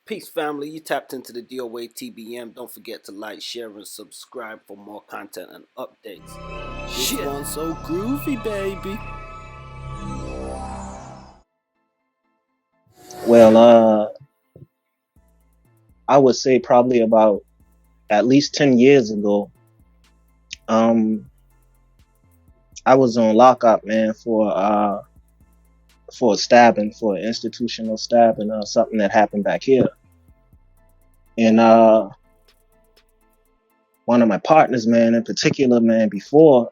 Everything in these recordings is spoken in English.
Peace, family. You tapped into the DOA TBM. Don't forget to like, share, and subscribe for more content and updates. This one's so groovy, baby. Well, I would say probably about at least 10 years ago, um, I was on lockup, man, for a stabbing, for an institutional stabbing, something that happened back here. And one of my partners, man, in particular, man, before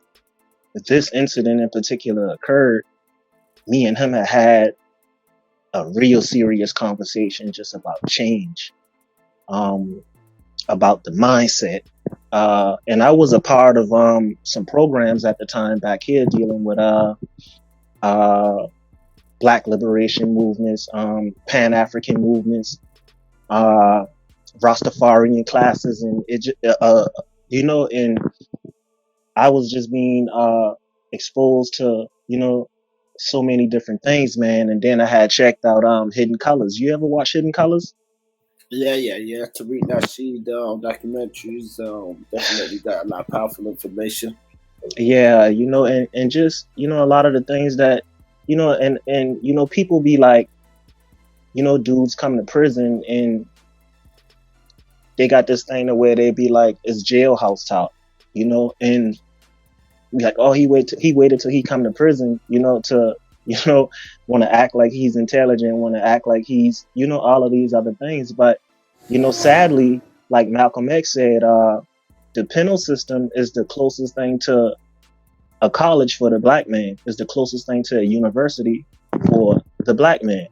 this incident in particular occurred, me and him had a real serious conversation just about change, um, about the mindset. And I was a part of some programs at the time back here dealing with uh Black liberation movements, Pan-African movements, uh Rastafarian classes, and and I was just being exposed to so many different things, man. And then I had checked out Hidden Colors. You ever watch Hidden Colors? Yeah. To read that seed documentaries, definitely got a lot of powerful information. Yeah, and just a lot of the things that and people be like, dudes come to prison and they got this thing to where they be like, it's jailhouse talk, and be like, oh, he waited till he come to prison, to want to act like he's intelligent, want to act like he's all of these other things. But sadly, like Malcolm X said, the penal system is the closest thing to a college for the black man, is the closest thing to a university for the black man,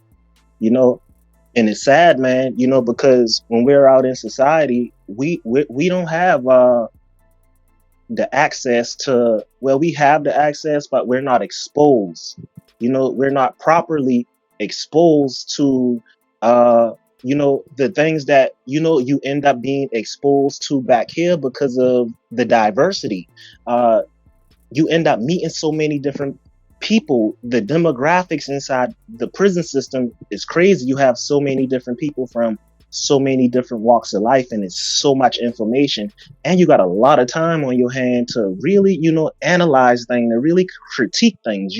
you know. And it's sad, man, because when we're out in society, we don't have the access to, well, we have the access, but we're not exposed. We're not properly exposed to the things that you end up being exposed to back here because of the diversity. You end up meeting so many different people. The demographics inside the prison system is crazy. You have so many different people from so many different walks of life, and it's so much information, and you got a lot of time on your hand to really analyze things, to really critique things,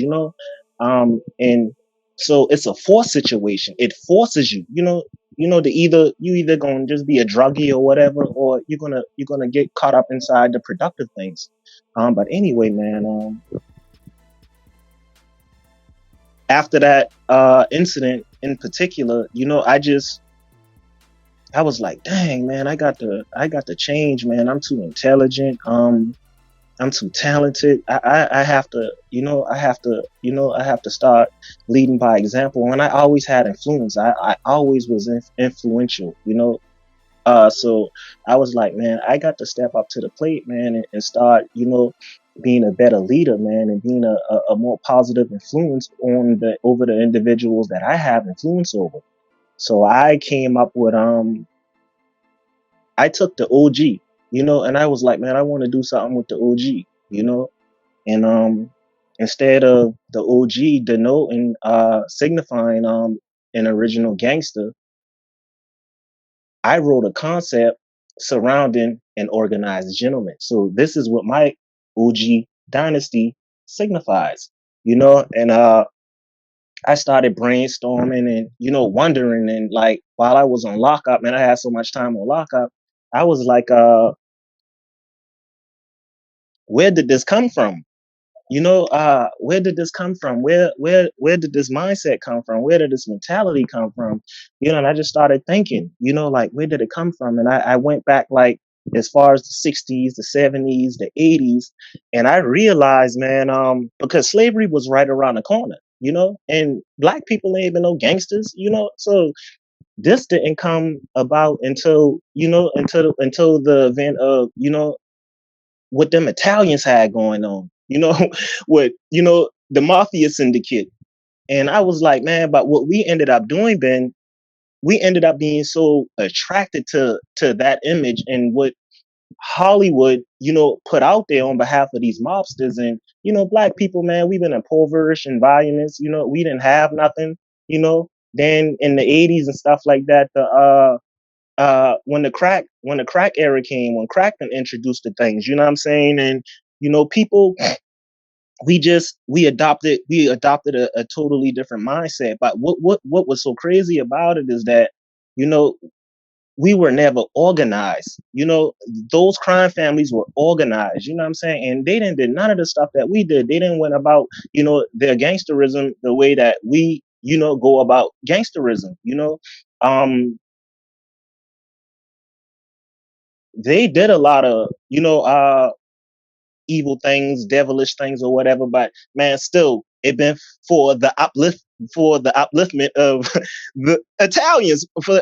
and so it's a force situation. It forces you, to either gonna just be a druggie or whatever, or you're gonna get caught up inside the productive things. But anyway, man, after that incident in particular, I was like, dang, man, I got to change, man. I'm too intelligent. I'm too talented. I have to, I have to start leading by example. And I always had influence. I always was influential, so I was like, man, I got to step up to the plate, man, and start, being a better leader, man, and being a more positive influence over the individuals that I have influence over. So I came up with I took the OG, and I was like, man, I want to do something with the OG, and instead of the OG denoting signifying an original gangster, I wrote a concept surrounding an organized gentleman. So this is what my OG dynasty signifies, and I started brainstorming and, wondering, and like while I was on lockup, man, I had so much time on lockup, I was like, where did this come from? Where did this come from? Where did this mindset come from? Where did this mentality come from? And I just started thinking, like, where did it come from? And I went back like as far as the 60s, the 70s, the 80s, and I realized, man, because slavery was right around the corner, and black people ain't even no gangsters, so this didn't come about until until the event of what them Italians had going on, with the mafia syndicate. And I was like, man, but what we ended up doing, Ben, we ended up being so attracted to that image and what Hollywood, put out there on behalf of these mobsters. And black people, man, we've been in impoverished environments. We didn't have nothing. You know, then in the 80s and stuff like that, when the crack era came, when crack been introduced to things, you know what I'm saying? And people, we adopted a totally different mindset. But what was so crazy about it is that, you know, we were never organized. Those crime families were organized, you know what I'm saying? And they didn't did none of the stuff that we did. They didn't went about, their gangsterism the way that we, go about gangsterism, they did a lot of, evil things, devilish things, or whatever. But man, still, it been for the upliftment of the Italians, for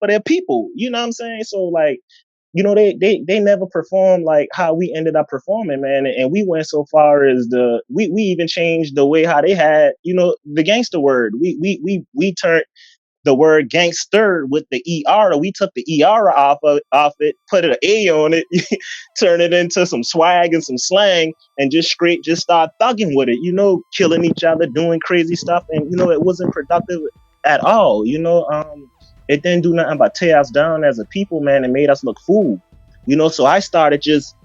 their people. You know what I'm saying? So like, they never performed like how we ended up performing, man. And we went so far as we even changed the way how they had, the gangster word. We turned the word gangster with the ER. We took the ER off it, put an A on it, turn it into some swag and some slang, and just start thugging with it, killing each other, doing crazy stuff. And, it wasn't productive at all. It didn't do nothing but tear us down as a people, man, and made us look fool. So I started just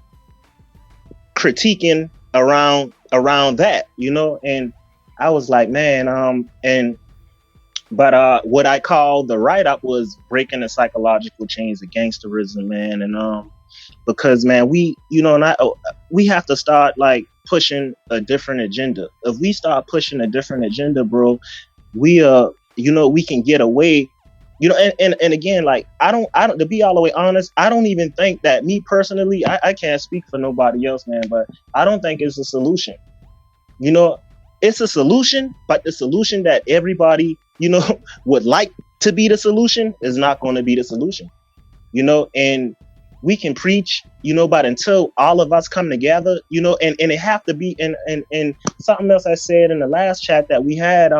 critiquing around that, and I was like, man, But what I call the write-up was breaking the psychological chains of gangsterism, man. And because, man, we have to start like pushing a different agenda. If we start pushing a different agenda, bro, we can get away. And again, like I don't to be all the way honest, I don't even think that me personally, I can't speak for nobody else, man, but I don't think it's a solution. It's a solution, but the solution that everybody, would like to be the solution is not going to be the solution. And we can preach, but until all of us come together, and it have to be and something else I said in the last chat that we had,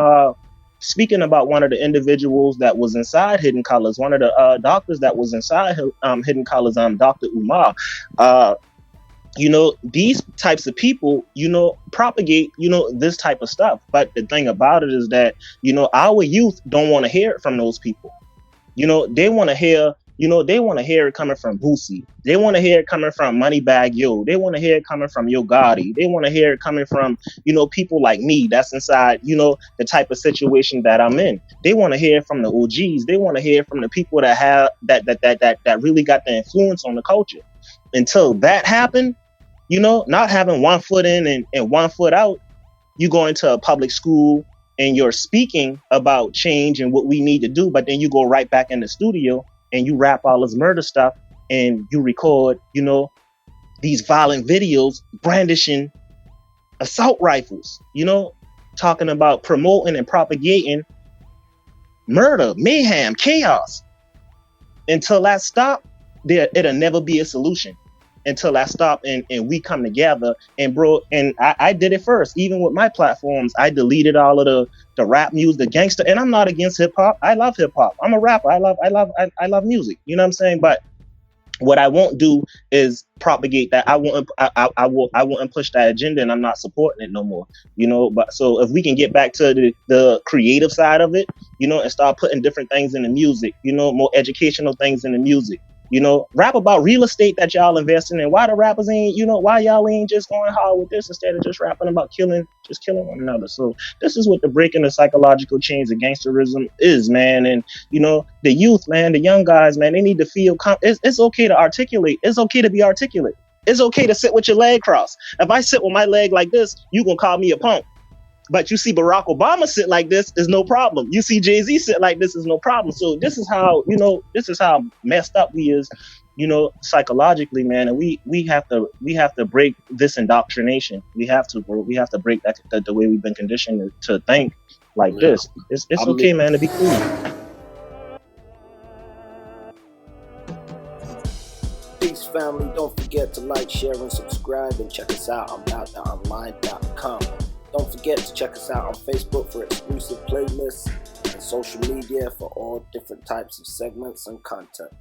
speaking about one of the individuals that was inside Hidden Colors, one of the doctors that was inside Hidden Colors, Dr. Umar. These types of people, propagate, this type of stuff. But the thing about it is that, our youth don't want to hear it from those people. They want to hear, it coming from Boosie. They want to hear it coming from Moneybag Yo. They want to hear it coming from Yo Gotti. They want to hear it coming from, people like me that's inside, the type of situation that I'm in. They want to hear it from the OGs. They want to hear it from the people that have that really got the influence on the culture. Until that happened, not having one foot in and one foot out, you go into a public school and you're speaking about change and what we need to do, but then you go right back in the studio and you rap all this murder stuff and you record, these violent videos brandishing assault rifles, talking about promoting and propagating murder, mayhem, chaos. Until that stop, it'll never be a solution. Until I stop and we come together. And bro, and I did it first. Even with my platforms, I deleted all of the rap music, the gangster. And I'm not against hip hop. I love hip hop. I'm a rapper. I love music. You know what I'm saying? But what I won't do is propagate that. I won't push that agenda, and I'm not supporting it no more. But so if we can get back to the creative side of it, and start putting different things in the music, more educational things in the music. Rap about real estate that y'all investing in. Why the rappers ain't, why y'all ain't just going hard with this instead of just rapping about killing one another. So this is what the breaking the psychological chains of gangsterism is, man. And, the youth, man, the young guys, man, they need to feel, it's okay to articulate. It's okay to be articulate. It's okay to sit with your leg crossed. If I sit with my leg like this, you gonna call me a punk. But you see Barack Obama sit like this is no problem. You see Jay-Z sit like this is no problem. So this is how, this is how messed up we is, psychologically, man. And we have to break this indoctrination. We have to break that the way we've been conditioned to think like this. It's okay, man, to be cool. Peace, family. Don't forget to like, share, and subscribe, and check us out on doatbm.com. Don't forget to check us out on Facebook for exclusive playlists and social media for all different types of segments and content.